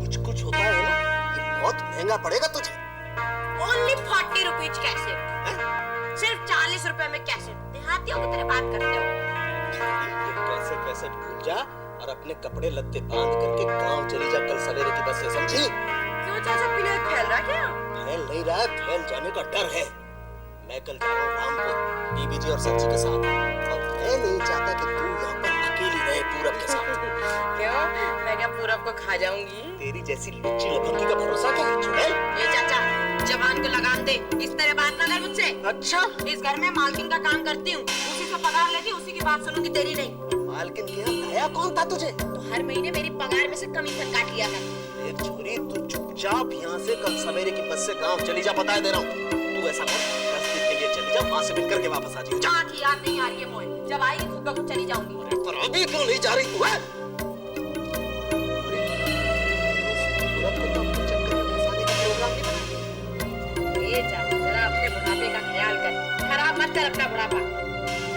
कुछ कुछ होता है ना, ये बहुत महंगा पड़ेगा तुझे। ओनली 40 रुपीज कैसेट, सिर्फ 40 रुपए में कैसेट। देहातियों की तरह बात करते हो। ये कैसेट वैसेट भूल जा और अपने कपड़े लत्ते बांध करके गांव चली जा कल सवेरे की बस से, समझी? क्यों चाचा पीले फैल रहा क्या? फैल नहीं रहा है, फैल जाने का डर है। मैं कल जा रहा हूँ रामपुर बीबी जी और सच्ची के साथ, और मैं नहीं चाहता कि तू यहाँ पर अकेली रहे पूरब के साथ। क्यों? मैं क्या पूरब को खा जाऊंगी? तेरी जैसी लुच्ची लफंगी का भरोसा क्या है चुड़ैल? ये चाचा जबान को लगाम दे, इस तरह बात ना कर मुझसे। अच्छा, इस घर में मालकिन का काम करती हूँ, उसी से पगार लेती हूँ, उसी की बात सुनूंगी, तेरी नहीं। मालकिन के यहाँ लाया कौन था तुझे? तो हर महीने मेरी पगार में से कमीशन काट लिया था। एक छोरी, तू चुपचाप यहाँ से कल सवेरे की बस से गांव चली जा, बता दे रहा हूँ। तू ऐसा कर, 10 दिन के लिए चली जा, वहाँ से मिल करके वापस आ जाइए। जहाँ की याद नहीं आ रही है मोए, जब आएगी खुद को चली जाऊंगी। अरे पर अभी क्यों नहीं जा रही तू है? ये चाचा जरा अपने बुढ़ापे का ख्याल कर, खराब मत कर अपना बुढ़ापा।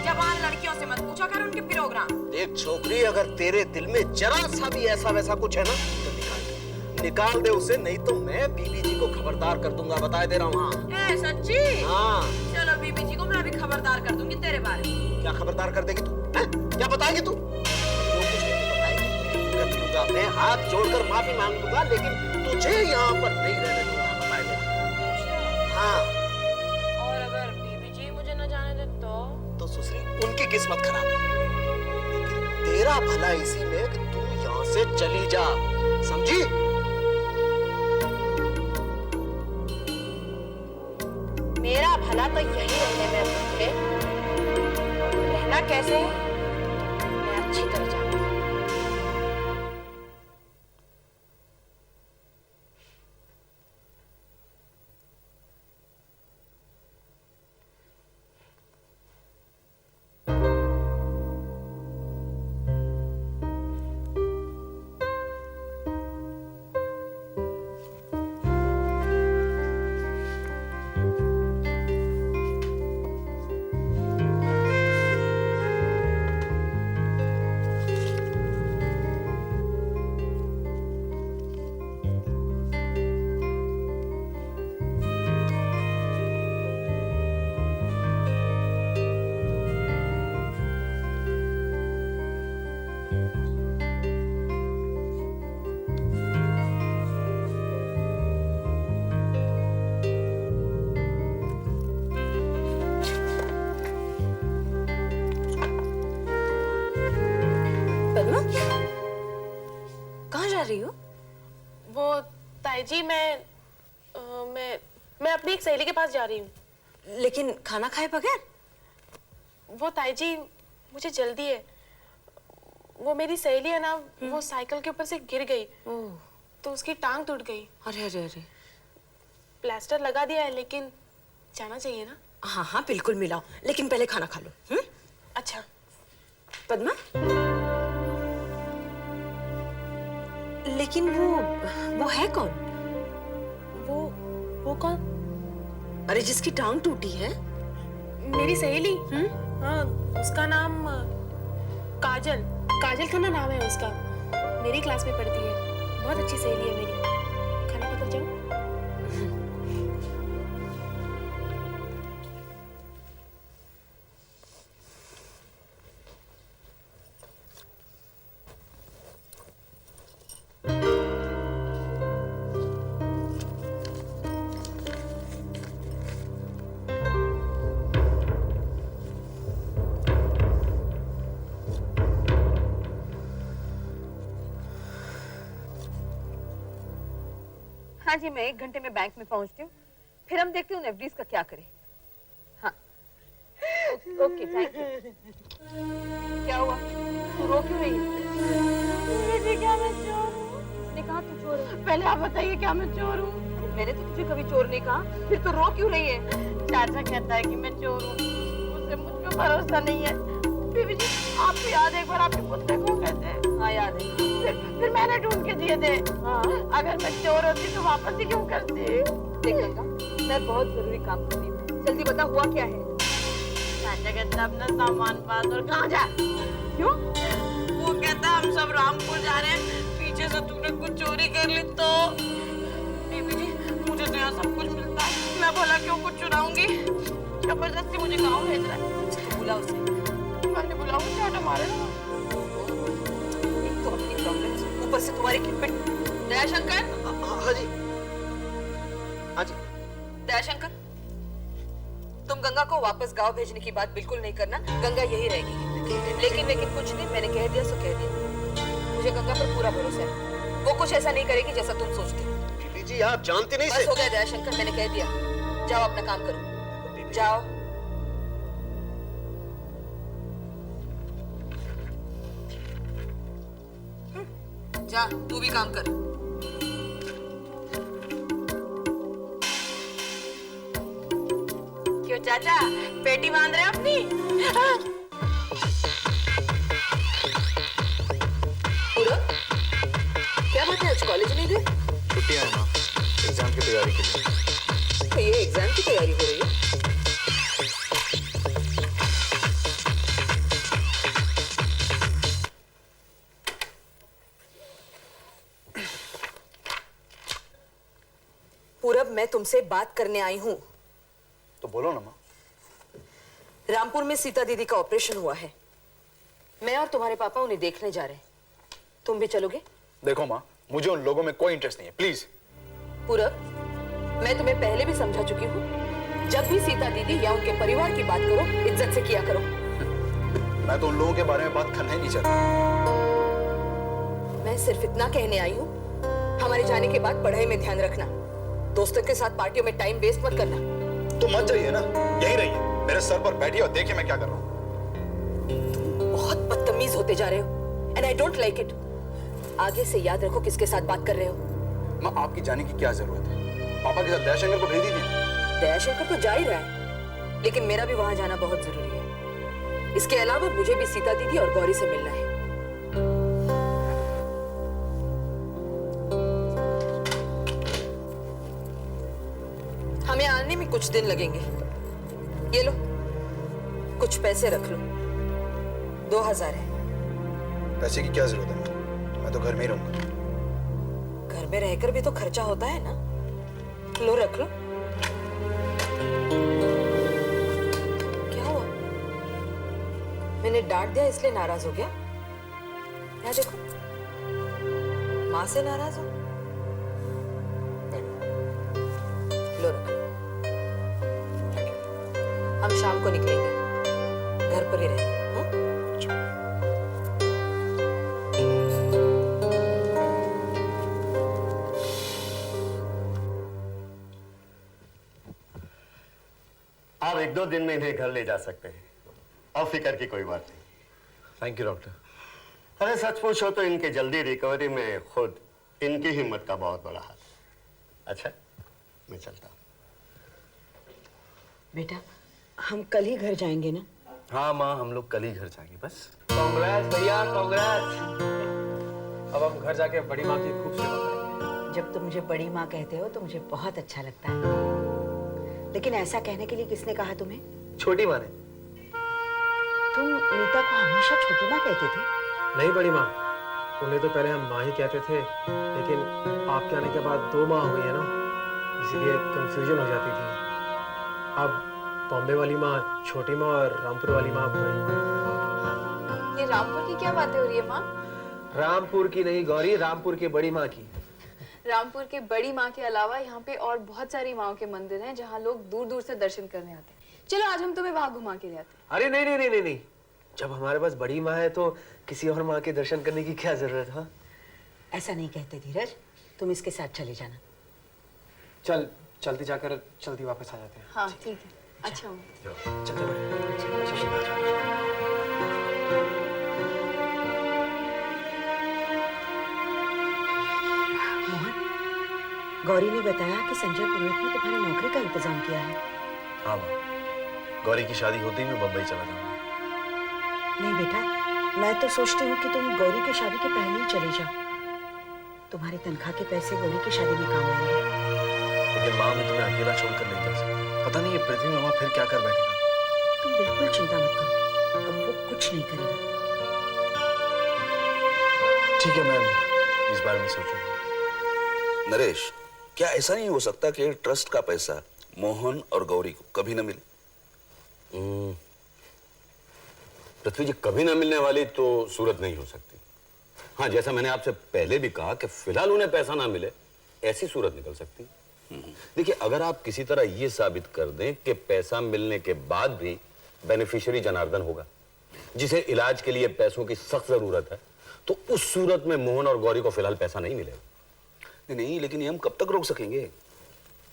जवान लड़कियों से मत पूछा कर उनके प्रोग्राम। देख छोकरी, अगर तेरे दिल में जरा सा भी ऐसा वैसा कुछ है ना, तो निकाल दे उसे, नहीं तो मैं बीबी जी को खबरदार कर दूंगा, बता दे रहा हूँ। हाँ। सच्ची? हाँ। चलो बीबी जी को मैं अभी खबरदार कर दूंगी तेरे बारे में। क्या खबरदार कर देगी तू? क्या बताएगी तू? जो कुछ नहीं बताएगी कर दूंगा, मैं हाथ जोड़कर माफी मांग लूंगा, लेकिन तुझे यहाँ पर नहीं रहने दूंगा, बता दे। हाँ। और अगर बीबी जी मुझे न जाने दे तो सुश्री उनकी किस्मत खराब है, लेकिन तेरा भला इसी में कि तू यहाँ से चली जा, समझी? मेरा भला तो यही रहने में है, रहना कैसे मैं अच्छी तरह जानती हूँ। कहाँ जा रही हो? वो ताई जी मैं अपनी एक सहेली के पास जा रही हूँ। लेकिन खाना खाए बगैर? वो ताई जी मुझे जल्दी है। वो मेरी सहेली है ना, वो साइकिल के ऊपर से गिर गई तो उसकी टांग टूट गई। अरे अरे अरे। प्लास्टर लगा दिया है, लेकिन जाना चाहिए ना। हाँ हाँ बिल्कुल मिलाओ, लेकिन पहले खाना खा लो। अच्छा। पद्मा, लेकिन वो है कौन? वो कौन? अरे जिसकी टांग टूटी है? मेरी सहेली। हाँ, उसका नाम काजल खन्ना नाम है उसका। मेरी क्लास में पढ़ती है, बहुत अच्छी सहेली है मेरी। खाना खाकर जाओ। हाँ जी, मैं 1 घंटे में बैंक में पहुंचती हूँ, फिर हम देखते हैं उन एफडीज का क्या करें। हाँ ओके थैंक यू। क्या हुआ, तू रो क्यों रही है? क्या मैं चोर हूँ? उसने कहा तू चोर है? पहले आप बताइए, क्या मैं चोर हूँ? मैंने तो तुझे कभी चोर नहीं कहा, फिर तो रो क्यों रही है? चाचा कहता है कि मैं चोर हूँ, उसे मुझ पे भरोसा नहीं है। बीबी जी, आपको याद है एक बार आपके पुत्र को कहते हैं? हाँ याद है। फिर मैंने ढूंढ के दिए थे। हाँ अगर मैं चोर होती तो वापस ही क्यों करती? देख गंगा, मैं बहुत जरूरी काम कर रही हूँ, जल्दी बता हुआ क्या है? चाचा कहता अपना सामान पास और कहाँ जा? क्यों? वो कहता हम सब रामपुर जा रहे हैं, पीछे से तूने कुछ चोरी कर ली तो? बेबी जी, मुझे तो यहाँ सब कुछ मिलता है, मैं भला क्यों कुछ चुराऊंगी? जबरदस्ती मुझे गाँव भेज रहा है। तो बुला उसे। मैंने बुलाऊं क्या मारे ना? एक तो अपनी प्रॉब्लम्स, ऊपर से तुम्हारी किटपिट। दयाशंकर, हाँ जी, हाँ जी। दयाशंकर, तुम गंगा को वापस गांव भेजने की बात बिल्कुल नहीं करना। गंगा यही रहेगी। लेकिन कुछ नहीं, मैंने कह दिया सो कह दिया। मुझे गंगा पर पूरा भरोसा है। वो कुछ ऐसा नहीं करेगी जैसा तुम सोचते हो। दीदी जी, आप जानती नहीं बस हो गया दयाशंकर, मैंने कह दिया। जाओ अपना काम करो, जाओ। जा, तू भी काम कर। क्यों चाचा, पेटी बांध रहे हैं अपनी? पूरा क्या बात है, आज कॉलेज नहीं गए? छुट्टियां हैं माँ, एग्जाम की तैयारी के लिए। तो ये एग्जाम की तैयारी हो रही है? पूरब, मैं तुमसे बात करने आई हूं। तो बोलो ना माँ। रामपुर में सीता दीदी का ऑपरेशन हुआ है। मैं और तुम्हारे पापा उन्हें देखने जा रहे हैं। तुम भी चलोगे? देखो माँ, मुझे उन लोगों में कोई इंटरेस्ट नहीं है, प्लीज। पूरब, मैं तुम्हें पहले भी समझा चुकी हूँ, जब भी सीता दीदी या उनके परिवार की बात करो, इज्जत से किया करो। मैं तो उन लोगों के बारे में बात करना ही नहीं चाहता। मैं सिर्फ इतना कहने आई हूँ, हमारे जाने के बाद पढ़ाई में ध्यान रखना। दोस्तों के साथ पार्टियों में टाइम वेस्ट मत करना। तो मत जाइए ना, यहीं रहिए, मेरे सर पर बैठिए और देखिए मैं क्या कर रहा हूँ। बहुत बदतमीज होते जा रहे हो, and I don't like it. आगे से याद रखो किसके साथ बात कर रहे हो। माँ, आपकी जाने की क्या जरूरत है? पापा के साथ दयाशंकर को भेज दीजिए। दयाशंकर तो जा ही रहा है, लेकिन मेरा भी वहां जाना बहुत जरूरी है। इसके अलावा मुझे भी सीता दीदी और गौरी से मिलना है। हमें आने में कुछ दिन लगेंगे। ये लो, कुछ पैसे रख लो। 2000 है। पैसे की क्या जरूरत है माँ? मैं तो घर में ही रहूंगा। घर में रहकर भी तो खर्चा होता है ना। लो, रख लो। क्या हुआ? मैंने डांट दिया इसलिए नाराज हो गया? यहाँ देखो, माँ से नाराज हो? लो, रख लो। हम शाम को निकलेंगे, घर पर ही रहेंगे। आप 1-2 दिन में इन्हें घर ले जा सकते हैं, और फिक्र की कोई बात नहीं। Thank you doctor. अरे सच पूछो तो इनके जल्दी रिकवरी में खुद इनकी हिम्मत का बहुत बड़ा हाथ है। अच्छा, मैं चलता हूँ। बेटा, हम कल ही घर जाएंगे ना? हाँ माँ, हम लोग कल ही घर जाएंगे बस। कांग्रेस भैया, कांग्रेस। अब हम घर जाके बड़ी माँ की खूब सेवा करेंगे। जब तुम मुझे बड़ी माँ कहते हो तो मुझे बहुत अच्छा लगता है। लेकिन ऐसा कहने के लिए किसने कहा तुम्हें? छोटी माँ ने। तुम नीता को हमेशा छोटी माँ कहते थे? नहीं बड़ी माँ, उन्हें तो पहले हम माँ ही कहते थे, लेकिन आपके आने के बाद 2 माँ हुई है ना, इसीलिए कंफ्यूजन हो जाती थी। अब बॉम्बे वाली माँ छोटी माँ और रामपुर वाली माँ बड़ी माँ। ये रामपुर की क्या बातें हो रही है माँ? रामपुर की नहीं गौरी, रामपुर की बड़ी माँ की। रामपुर के बड़ी माँ के अलावा यहाँ पे और बहुत सारी माँओं के मंदिर हैं जहाँ लोग दूर दूर से दर्शन करने आते हैं। चलो आज हम तुम्हें वहाँ घुमा के ले आते हैं। अरे नहीं नहीं नहीं नहीं नहीं, जब हमारे पास बड़ी माँ है तो किसी और माँ के दर्शन करने की क्या जरूरत है? ऐसा नहीं कहते धीरज, तुम इसके साथ चले जाना। चल, जल्दी जाकर जल्दी वापस आ जाते हैं। हाँ ठीक है, अच्छा हुआ। चलते बड़े। गौरी ने बताया कि संजय पुरोहित ने तुम्हारी नौकरी का इंतजाम किया है। हाँ माँ, गौरी की शादी होते ही मैं बम्बई चला जाऊंगा। नहीं बेटा, मैं तो सोचती हूँ कि तुम गौरी की शादी के पहले ही चले जाओ। तुम्हारी तनख्वाह के पैसे गौरी की शादी में काम आएंगे। लेकिन माँ, मैं तुम्हें अकेला छोड़कर नहीं जा सकता। पता नहीं ये पृथ्वी मामा फिर क्या कर बैठेगा। तुम बिल्कुल चिंता मत करो, अब वो कुछ नहीं करेगा। ठीक है, मैं इस बारे में सोचूंगा। नरेश, क्या ऐसा नहीं हो सकता कि ट्रस्ट का पैसा मोहन और गौरी को कभी न मिले? पृथ्वी जी, कभी ना मिलने वाली तो सूरत नहीं हो सकती। हाँ, जैसा मैंने आपसे पहले भी कहा कि फिलहाल उन्हें पैसा ना मिले, ऐसी सूरत निकल सकती। देखिए, अगर आप किसी तरह ये साबित कर दें कि पैसा मिलने के बाद भी बेनिफिशियरी जनार्दन होगा, जिसे इलाज के लिए पैसों की सख्त जरूरत है, तो उस सूरत में मोहन और गौरी को फिलहाल पैसा नहीं मिलेगा। नहीं, लेकिन ये हम कब तक रोक सकेंगे?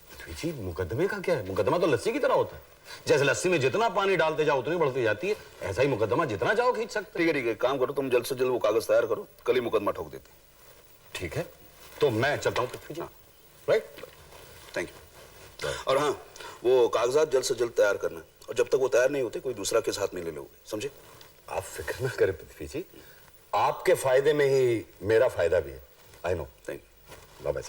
पृथ्वी जी, मुकदमे का क्या है? मुकदमा तो लस्सी की तरह होता है। जैसे लस्सी में जितना पानी डालते जाओ उतनी बढ़ती जाती है, ऐसा ही मुकदमा जितना जाओ खींच सकते। ठीक है, काम करो, तुम जल्द से जल्द वो कागज तैयार करो, कल ही मुकदमा ठोक देते। ठीक है, तो मैं चलता हूँ Prithvi ji. Right, thank you. और हाँ, वो कागजात जल्द से जल्द तैयार करना, और जब तक वो तैयार नहीं होते कोई दूसरा केस हाथ में ले लोगे, समझे? आप फिक्र ना करें पृथ्वी जी, आपके फायदे में ही मेरा फायदा भी है। I know. Thank you. Bye bye.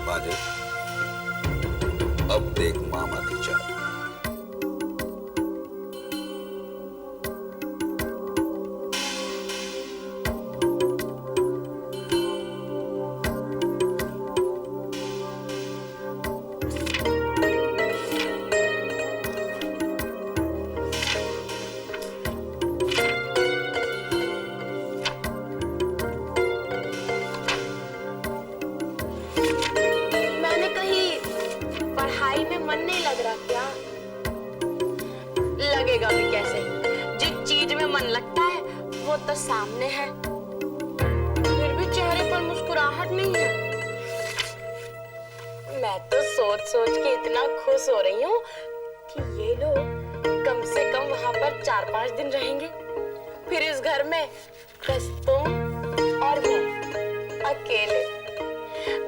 बाजे, अब देख मामा की चाल। मैंने कहीं पढ़ाई में मन नहीं लग रहा क्या? लगेगा भी कैसे? जिस चीज में मन लगता है वो तो सामने है, फिर भी चेहरे पर मुस्कुराहट नहीं है। मैं तो सोच सोच के इतना खुश हो रही हूँ कि ये लोग कम से कम वहां पर 4-5 दिन रहेंगे, फिर इस घर में बस तुम और मैं अकेले।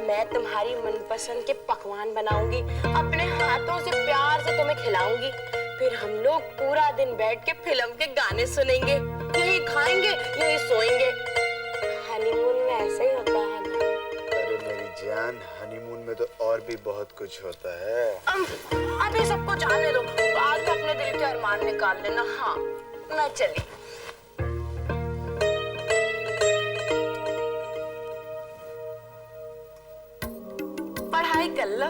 मैं तुम्हारी मनपसंद के पकवान बनाऊंगी, अपने हाथों से प्यार से तुम्हें खिलाऊंगी, फिर हम लोग पूरा दिन बैठ के फिल्म के गाने सुनेंगे, यही खाएंगे, यही सोएंगे। हनीमून में ऐसे ही होता है ना? अरे मेरी जान, हनीमून में तो और भी बहुत कुछ होता है। अभी सबको जाने दो, बाद में अपने दिल के अरमान निकाल लेना। हाँ, मैं चली। पढ़ाई कर लो।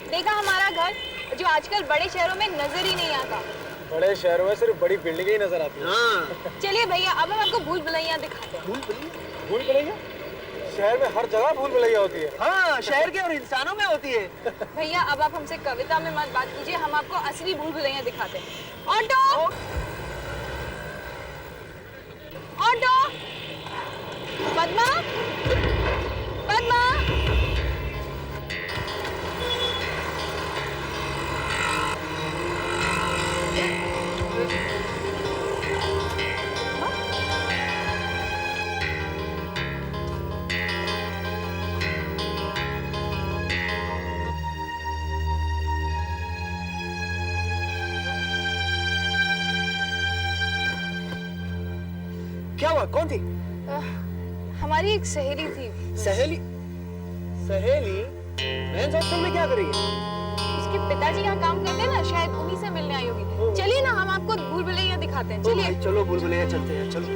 देखा हमारा घर, जो आजकल बड़े शहरों में नजर ही नहीं आता। बड़े शहरों में सिर्फ बड़ी बिल्डिंगें ही नजर आती हैं। चलिए भैया, अब हम आपको भूल भुलैया दिखाते हैं। भूल भुलैया? शहर में हर जगह भूल भुलैया होती है। हाँ, शहर के और इंसानों में होती है। भैया, अब आप हमसे कविता में मत बात कीजिए, हम आपको असली भूल भुलैया दिखाते हैं। Auto, auto, Padma, Padma. क्या हुआ? कौन थी? हमारी एक सहेली थी। सहेली? सहेली मेंस हॉस्टल में क्या कर रही है? उसके पिताजी यहाँ काम करते हैं ना, शायद उन्हीं से मिलने आई होगी। चलिए ना, हम आपको भूल भुलैया दिखाते हैं। चलिए चलो, भूल भुलैया चलते हैं, चलो।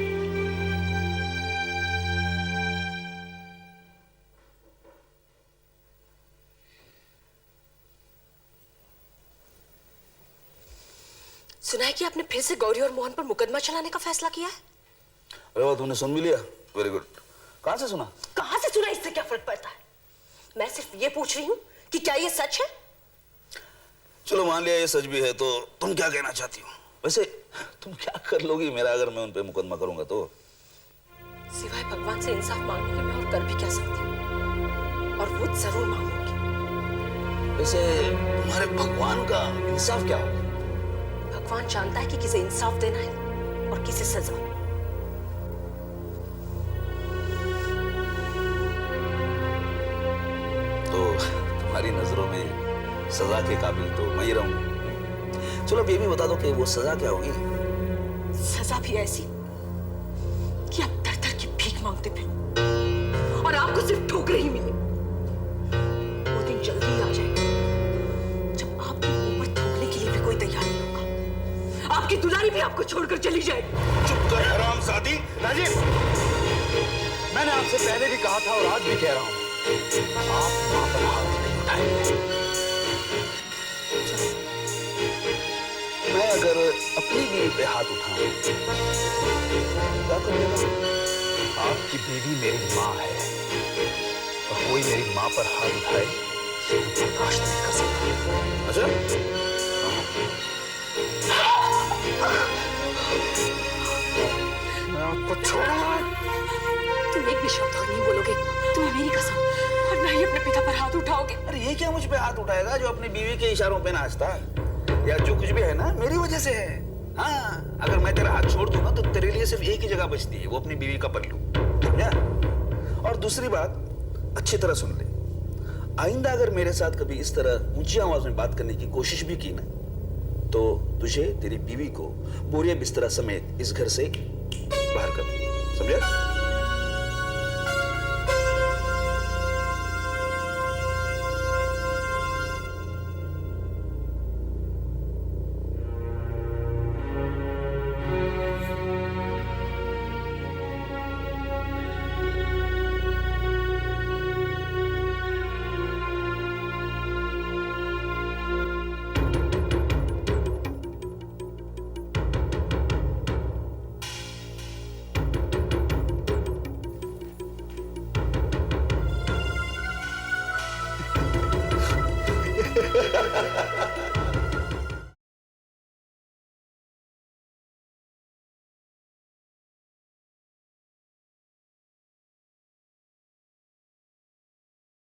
सुना है कि आपने फिर से गौरी और मोहन पर मुकदमा चलाने का फैसला किया है? अरे वाह, तूने सुन भी लिया? Very good. कहाँ से सुना? कहाँ से सुना, इससे क्या फर्क पड़ता है? मैं सिर्फ ये पूछ रही हूँ कि क्या ये सच है? चलो, मान लिया ये सच भी है, तो तुम क्या कहना चाहती हो? वैसे तुम क्या कर लोगी मेरा अगर मैं उन पे मुकदमा करूंगा तो? सिवाय भगवान से इंसाफ मांगने के मैं और कर भी क्या सकती हूँ, और वो जरूर मांगूंगी। वैसे तुम्हारे भगवान का इंसाफ क्या होगा? भगवान जानता है कि किसे इंसाफ देना है और किसे सजा। तो तुम्हारी नजरों में सजा के काबिल तो मैं ही रहूंगा। चलो अब ये भी बता दो कि वो सजा क्या होगी? सजा भी ऐसी कि आप दर दर की भीख मांगते फिरो और आपको सिर्फ ठोकरें ही मिले। वो दिन जल्दी ही आ जाएगा जब आपकी दुलारी भी आपको छोड़कर चली जाएगी। चुप कर हरामजादी। राजीव, मैंने आपसे पहले भी कहा था और आज भी कह रहा हूं, आप मां पर हाथ नहीं उठाएंगे। मैं अगर अपनी बीवी पे हाथ उठाऊं क्या करूंगा? आपकी बीवी मेरी मां है और कोई मेरी मां पर हाथ उठाए बर्दाश्त नहीं कर सकता। अच्छा, मैं आपको छोड़ूंगा। तुम एक भी शब्द और नहीं बोलोगे, तुम्हें मेरी कसम, और ना ही अपने पिता पर हाथ उठाओगे। अरे ये क्या मुझ पे हाथ उठाएगा जो अपनी बीवी के इशारों पे नाचता है? या जो कुछ भी है ना मेरी वजह से है। हाँ, अगर मैं तेरा हाथ छोड़ दूं ना तो तेरे लिए सिर्फ एक ही जगह बचती है, वो अपनी बीवी का पल्लू। समझा? और दूसरी बात अच्छी तरह सुन ले, आइंदा अगर मेरे साथ कभी इस तरह ऊंची आवाज में बात करने की कोशिश भी की ना तो तुझे तेरी बीवी को बोरिया बिस्तरा समेत इस घर से बाहर कर दूंगा। समझा?